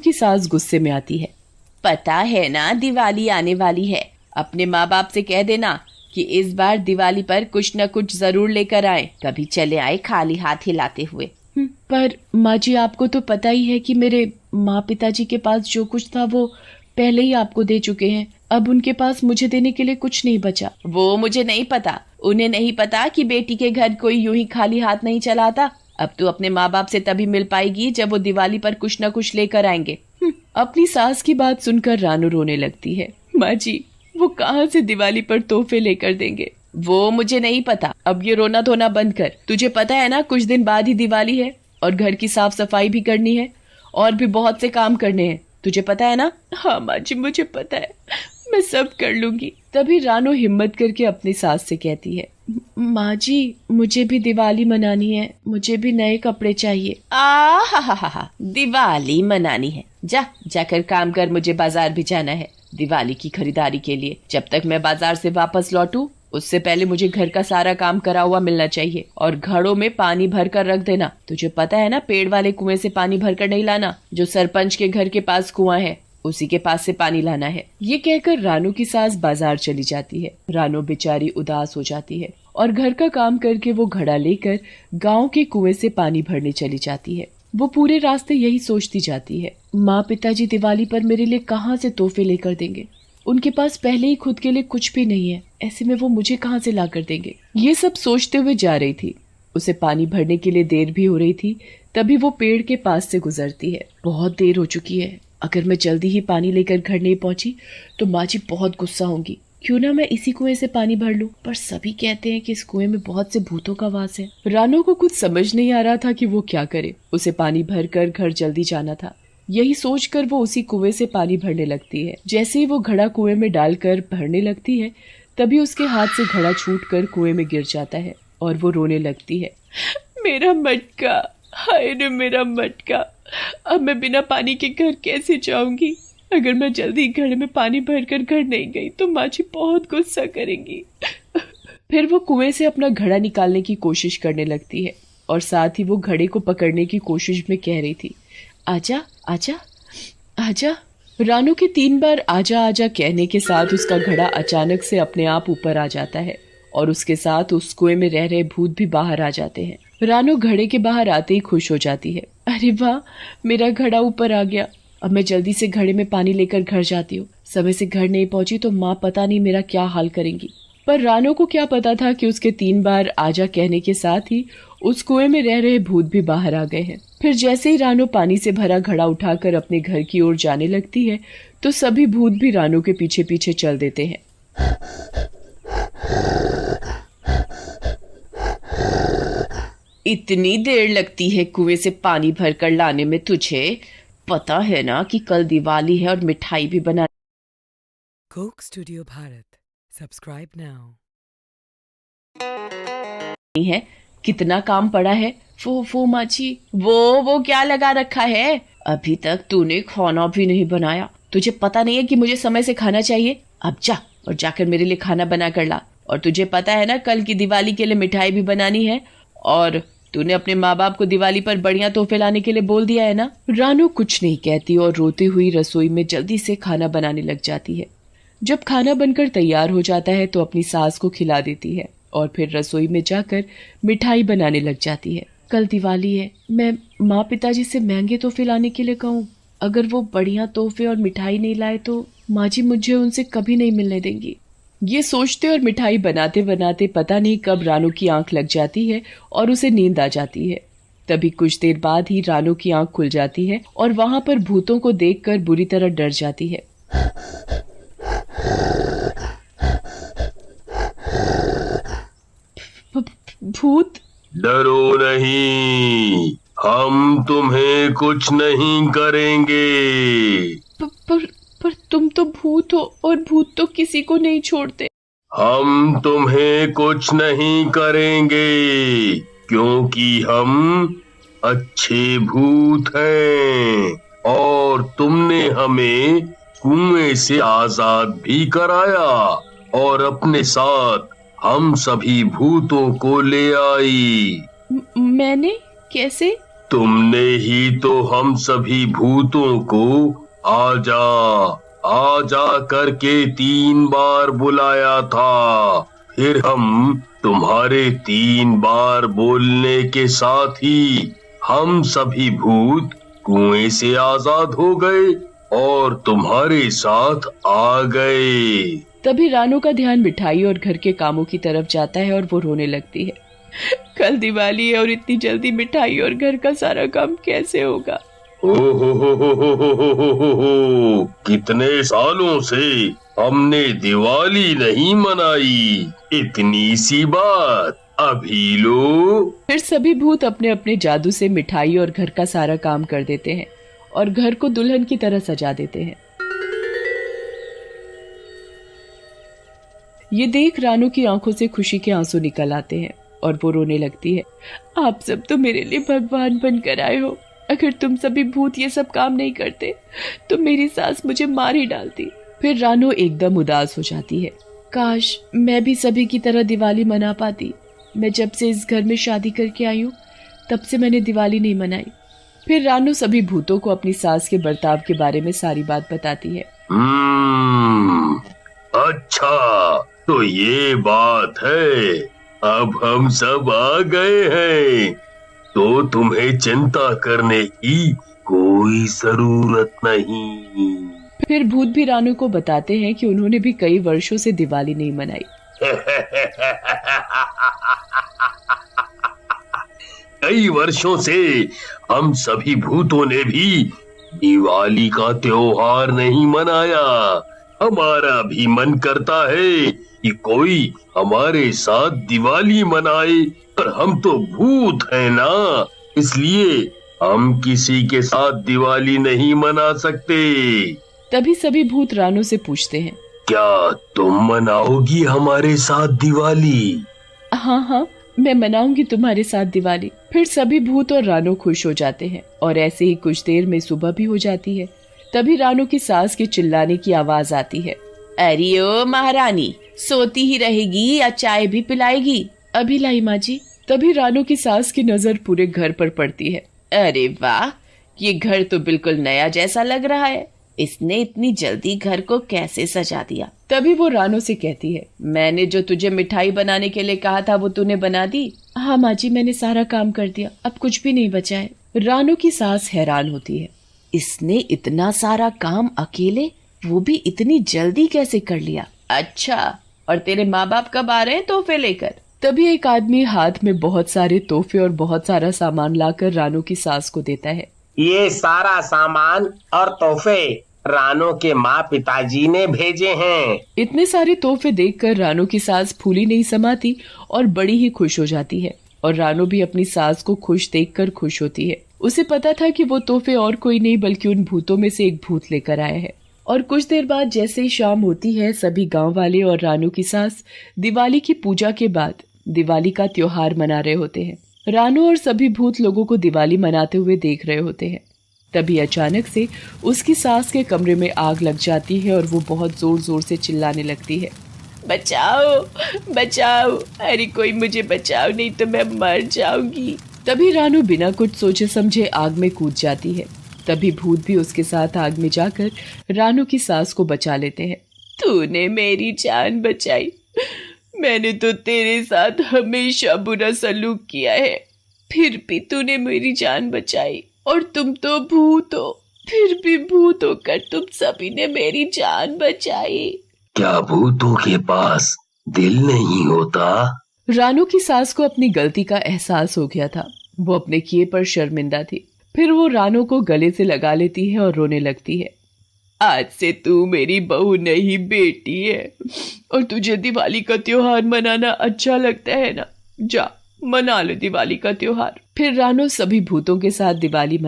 की सास गुस्से में आती है। पता है ना दिवाली आने वाली है, अपने माँ बाप से कह देना कि इस बार दिवाली पर कुछ न कुछ जरूर लेकर आए, कभी चले आए खाली हाथ हिलाते हुए। पर माँ जी, आपको तो पता ही है कि मेरे माँ पिताजी के पास जो कुछ था वो पहले ही आपको दे चुके हैं। अब उनके पास मुझे देने के लिए कुछ नहीं बचा। वो मुझे नहीं पता, उन्हें नहीं पता कि बेटी के घर कोई यूं ही खाली हाथ नहीं चलाता। अब तू अपने माँ बाप से तभी मिल पाएगी जब वो दिवाली पर कुछ न कुछ लेकर आएंगे। अपनी सास की बात सुनकर रानू रोने लगती है। माँ जी, वो कहाँ से दिवाली पर तोहफे लेकर देंगे? वो मुझे नहीं पता, अब ये रोना धोना बंद कर। तुझे पता है ना कुछ दिन बाद ही दिवाली है और घर की साफ सफाई भी करनी है और भी बहुत से काम करने हैं, तुझे पता है ना? हाँ माँ जी, मुझे पता है, मैं सब कर लूंगी। तभी रानू हिम्मत करके अपनी सास से कहती है, माँ जी, मुझे भी दिवाली मनानी है, मुझे भी नए कपड़े चाहिए। हा, दिवाली मनानी है, जाकर काम कर, मुझे बाजार भी जाना है दिवाली की खरीदारी के लिए। जब तक मैं बाजार से वापस लौटूं उससे पहले मुझे घर का सारा काम करा हुआ मिलना चाहिए और घड़ों में पानी भर कर रख देना। तुझे पता है ना, पेड़ वाले कुएं से पानी भर कर नहीं लाना, जो सरपंच के घर के पास कुआं है उसी के पास से पानी लाना है। ये कहकर रानू की सास बाजार चली जाती है। रानू बेचारी उदास हो जाती है और घर का काम करके वो घड़ा लेकर गांव के कुएं से पानी भरने चली जाती है। वो पूरे रास्ते यही सोचती जाती है, माँ पिताजी दिवाली पर मेरे लिए कहाँ से तोहफे लेकर देंगे? उनके पास पहले ही खुद के लिए कुछ भी नहीं है, ऐसे में वो मुझे कहाँ से ला कर देंगे? ये सब सोचते हुए जा रही थी। उसे पानी भरने के लिए देर भी हो रही थी। तभी वो पेड़ के पास से गुजरती है। बहुत देर हो चुकी है, अगर मैं जल्दी ही पानी लेकर घर नहीं पहुंची तो माँ जी बहुत गुस्सा होंगी। क्यों ना मैं इसी कुएं से पानी भर लूं, पर सभी कहते हैं कि इस कुएं में बहुत से भूतों का वास है। रानू को कुछ समझ नहीं आ रहा था कि वो क्या करे। उसे पानी भरकर घर जल्दी जाना था। यही सोचकर वो उसी कुएं से पानी भरने लगती है। जैसे ही वो घड़ा कुएं में डालकर भरने लगती है, तभी उसके हाथ से घड़ा छूटकर कुएं में गिर जाता है और वो रोने लगती है। मेरा मटका, हाय रे मेरा मटका, अब मैं बिना पानी के घर कैसे जाऊंगी? अगर मैं जल्दी घड़े में पानी भरकर घर नहीं गई तो माँ जी बहुत गुस्सा करेंगी। फिर वो कुएं से अपना घड़ा निकालने की कोशिश करने लगती है और साथ ही वो घड़े को पकड़ने की कोशिश में कह रही थी, आजा आजा आजा। रानू के 3 बार आजा आजा कहने के साथ उसका घड़ा अचानक से अपने आप ऊपर आ जाता है और उसके साथ उस कुएं में रह रहे भूत भी बाहर आ जाते हैं। रानू घड़े के बाहर आते ही खुश हो जाती है। अरे वाह, मेरा घड़ा ऊपर आ गया। अब मैं जल्दी से घड़े में पानी लेकर घर जाती हूँ। समय से घर नहीं पहुंची तो माँ पता नहीं मेरा क्या हाल करेंगी। पर रानू को क्या पता था कि उसके 3 बार आजा कहने के साथ ही उस कुएं में रह रहे भूत भी बाहर आ गए हैं। फिर जैसे ही रानू पानी से भरा घड़ा उठाकर अपने घर की ओर जाने लगती है तो सभी भूत भी रानू के पीछे पीछे चल देते हैं। इतनी देर लगती है कुएं से पानी भरकर लाने में तुझे? पता है ना कि कल दिवाली है और मिठाई भी बना। Coke studio Bharat, subscribe now. है, कितना काम पड़ा है। वो माँ जी, वो क्या लगा रखा है? अभी तक तूने खाना भी नहीं बनाया। तुझे पता नहीं है कि मुझे समय से खाना चाहिए? अब जा और जाकर मेरे लिए खाना बना कर ला। और तुझे पता है ना कल की दिवाली के लिए मिठाई भी बनानी है और तूने अपने माँ बाप को दिवाली पर बढ़िया तोहफे लाने के लिए बोल दिया है ना? रानू कुछ नहीं कहती और रोती हुई रसोई में जल्दी से खाना बनाने लग जाती है। जब खाना बनकर तैयार हो जाता है तो अपनी सास को खिला देती है और फिर रसोई में जाकर मिठाई बनाने लग जाती है। कल दिवाली है, मैं माँ पिताजी से महंगे तोहफे लाने के लिए कहूँ। अगर वो बढ़िया तोहफे और मिठाई नहीं लाए तो माँ जी मुझे उनसे कभी नहीं मिलने देंगी। ये सोचते और मिठाई बनाते बनाते पता नहीं कब रानू की आंख लग जाती है और उसे नींद आ जाती है। तभी कुछ देर बाद ही रानू की आंख खुल जाती है और वहां पर भूतों को देखकर बुरी तरह डर जाती है। भूत? डरो नहीं, हम तुम्हें कुछ नहीं करेंगे। पर तुम तो भूत हो और भूत तो किसी को नहीं छोड़ते। हम तुम्हें कुछ नहीं करेंगे क्योंकि हम अच्छे भूत हैं और तुमने हमें कुएं से आजाद भी कराया और अपने साथ हम सभी भूतों को ले आई। मैंने? कैसे? तुमने ही तो हम सभी भूतों को आजा आजा करके 3 बार बुलाया था। फिर हम तुम्हारे 3 बार बोलने के साथ ही हम सभी भूत कुएं से आजाद हो गए और तुम्हारे साथ आ गए। तभी रानू का ध्यान मिठाई और घर के कामों की तरफ जाता है और वो रोने लगती है। कल दिवाली है और इतनी जल्दी मिठाई और घर का सारा काम कैसे होगा? ओहो, कितने सालों से हमने दिवाली नहीं मनाई, इतनी सी बात, अभी लो। फिर सभी भूत अपने अपने जादू से मिठाई और घर का सारा काम कर देते हैं और घर को दुल्हन की तरह सजा देते हैं। ये देख रानू की आंखों से खुशी के आंसू निकल आते हैं और वो रोने लगती है। आप सब तो मेरे लिए भगवान बनकर आए हो। अगर तुम सभी भूत ये सब काम नहीं करते तो मेरी सास मुझे मार ही डालती। फिर रानू एकदम उदास हो जाती है। काश मैं भी सभी की तरह दिवाली मना पाती। मैं जब से इस घर में शादी करके आई हूँ तब से मैंने दिवाली नहीं मनाई। फिर रानू सभी भूतों को अपनी सास के बर्ताव के बारे में सारी बात बताती है। अच्छा तो ये बात है, अब हम सब आ गए हैं तो तुम्हें चिंता करने की कोई जरूरत नहीं। फिर भूत भी रानू को बताते हैं कि उन्होंने भी कई वर्षों से दिवाली नहीं मनाई। कई वर्षों से हम सभी भूतों ने भी दिवाली का त्योहार नहीं मनाया। हमारा भी मन करता है कि कोई हमारे साथ दिवाली मनाए, पर हम तो भूत हैं ना, इसलिए हम किसी के साथ दिवाली नहीं मना सकते। तभी सभी भूत रानू से पूछते हैं, क्या तुम मनाओगी हमारे साथ दिवाली? हाँ हाँ मैं मनाऊंगी तुम्हारे साथ दिवाली। फिर सभी भूत और रानू खुश हो जाते हैं और ऐसे ही कुछ देर में सुबह भी हो जाती है। तभी रानू की सास के चिल्लाने की आवाज आती है। अरे ओ महारानी, सोती ही रहेगी या चाय भी पिलाएगी? अभी लाई माँ जी। तभी रानू की सास की नजर पूरे घर पर पड़ती है। अरे वाह, ये घर तो बिल्कुल नया जैसा लग रहा है। इसने इतनी जल्दी घर को कैसे सजा दिया? तभी वो रानू से कहती है, मैंने जो तुझे मिठाई बनाने के लिए कहा था वो तूने बना दी? हाँ माँ जी, मैंने सारा काम कर दिया, अब कुछ भी नहीं बचा है। रानू की सास हैरान होती है, इसने इतना सारा काम अकेले, वो भी इतनी जल्दी कैसे कर लिया? अच्छा, और तेरे माँ बाप कब आ रहे हैं तोहफे लेकर? तभी एक आदमी हाथ में बहुत सारे तोहफे और बहुत सारा सामान लाकर रानू की सास को देता है। ये सारा सामान और तोहफे रानू के माँ पिताजी ने भेजे हैं। इतने सारे तोहफे देखकर रानू की सास फूली नहीं समाती और बड़ी ही खुश हो जाती है। और रानू भी अपनी सास को खुश देखकर खुश होती है। उसे पता था कि वो तोहफे और कोई नहीं बल्कि उन भूतों में से एक भूत लेकर आया है। और कुछ देर बाद जैसे ही शाम होती है, सभी गांव वाले और रानू की सास दिवाली की पूजा के बाद दिवाली का त्योहार मना रहे होते हैं। रानू और सभी भूत लोगों को दिवाली मनाते हुए देख रहे होते हैं। तभी अचानक से उसकी सास के कमरे में आग लग जाती है और वो बहुत जोर जोर से चिल्लाने लगती है, बचाओ बचाओ, अरे कोई मुझे बचाओ, नहीं तो मैं मर जाऊंगी। तभी रानू बिना कुछ सोचे समझे आग में कूद जाती है। तभी भूत भी उसके साथ आग में जाकर रानू की सास को बचा लेते हैं। तूने मेरी जान बचाई, मैंने तो तेरे साथ हमेशा बुरा सलूक किया है, फिर भी तूने मेरी जान बचाई। और तुम तो भूत हो, फिर भी भूत होकर तुम सभी ने मेरी जान बचाई। क्या भूतों के पास दिल नहीं होता? रानू की सास को अपनी गलती का एहसास हो गया था। वो अपने किए पर शर्मिंदा थी। फिर वो रानू को गले से लगा लेती है और रोने लगती है। आज से तू मेरी बहू नहीं बेटी है, और तुझे दिवाली का त्योहार मनाना अच्छा लगता है ना? जा मना लो दिवाली का त्योहार। फिर रानू सभी भूतों के साथ दिवाली